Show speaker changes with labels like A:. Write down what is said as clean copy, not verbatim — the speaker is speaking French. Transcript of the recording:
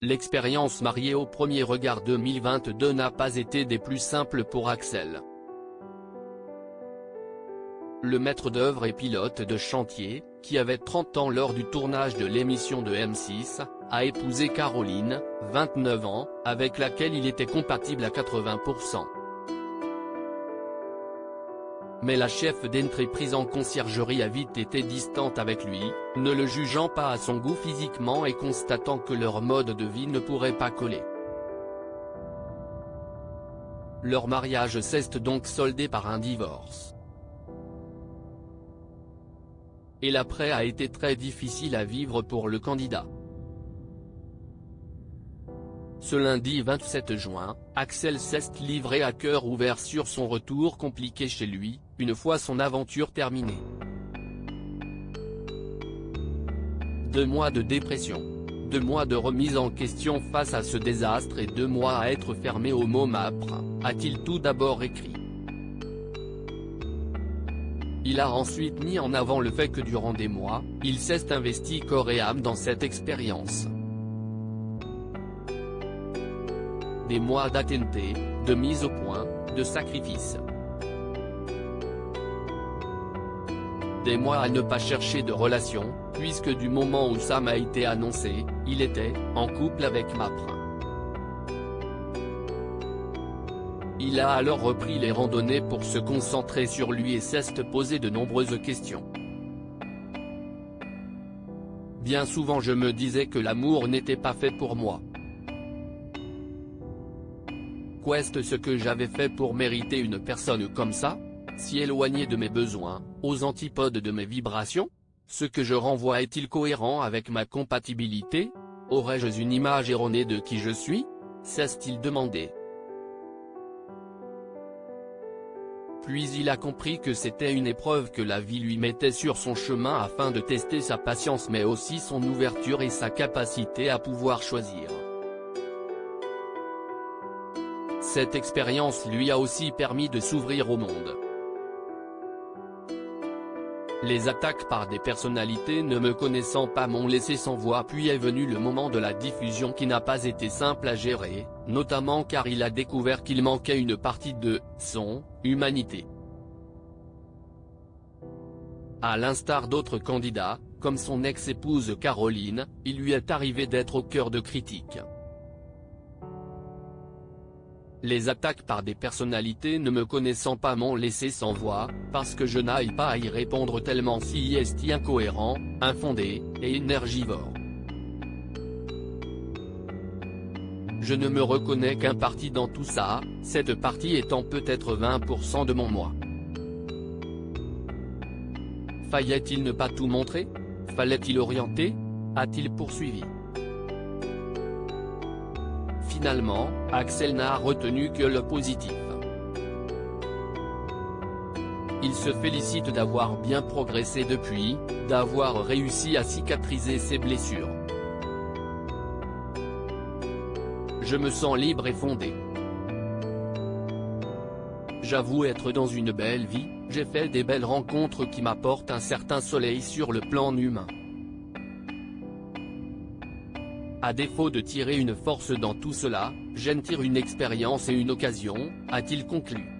A: L'expérience mariée au premier regard 2022 n'a pas été des plus simples pour Axel. Le maître d'œuvre et pilote de chantier, qui avait 30 ans lors du tournage de l'émission de M6, a épousé Caroline, 29 ans, avec laquelle il était compatible à 80%. Mais la chef d'entreprise en conciergerie a vite été distante avec lui, ne le jugeant pas à son goût physiquement et constatant que leur mode de vie ne pourrait pas coller. Leur mariage s'est donc soldé par un divorce. Et l'après a été très difficile à vivre pour le candidat. Ce lundi 27 juin, Axel s'est livré à cœur ouvert sur son retour compliqué chez lui, une fois son aventure terminée. 2 mois de dépression. 2 mois de remise en question face à ce désastre et 2 mois à être fermé au MAPRE, a-t-il tout d'abord écrit. Il a ensuite mis en avant le fait que durant des mois, il s'est investi corps et âme dans cette expérience. Des mois d'attente, de mise au point, de sacrifice. Des mois à ne pas chercher de relation, puisque du moment où Sam a été annoncé, il était en couple avec MAPRE. Il a alors repris les randonnées pour se concentrer sur lui et s'est posé de nombreuses questions. Bien souvent je me disais que l'amour n'était pas fait pour moi. Qu'est-ce ce que j'avais fait pour mériter une personne comme ça, si éloignée de mes besoins, aux antipodes de mes vibrations? Ce que je renvoie est-il cohérent avec ma compatibilité? Aurais-je une image erronée de qui je suis? S'est-il demandé. Puis il a compris que c'était une épreuve que la vie lui mettait sur son chemin afin de tester sa patience mais aussi son ouverture et sa capacité à pouvoir choisir. Cette expérience lui a aussi permis de s'ouvrir au monde. Les attaques par des personnalités ne me connaissant pas m'ont laissé sans voix puis est venu le moment de la diffusion qui n'a pas été simple à gérer, notamment car il a découvert qu'il manquait une partie de son humanité. À l'instar d'autres candidats, comme son ex-épouse Caroline, il lui est arrivé d'être au cœur de critiques. Les attaques par des personnalités ne me connaissant pas m'ont laissé sans voix, parce que je n'aille pas à y répondre tellement si est incohérent, infondé, et énergivore. Je ne me reconnais qu'un parti dans tout ça, cette partie étant peut-être 20% de mon moi. Fallait-il ne pas tout montrer? Fallait-il orienter? A-t-il poursuivi? Finalement, Axel n'a retenu que le positif. Il se félicite d'avoir bien progressé depuis, d'avoir réussi à cicatriser ses blessures. Je me sens libre et fondé. J'avoue être dans une belle vie, j'ai fait des belles rencontres qui m'apportent un certain soleil sur le plan humain. À défaut de tirer une force dans tout cela, j'en tire une expérience et une occasion, a-t-il conclu.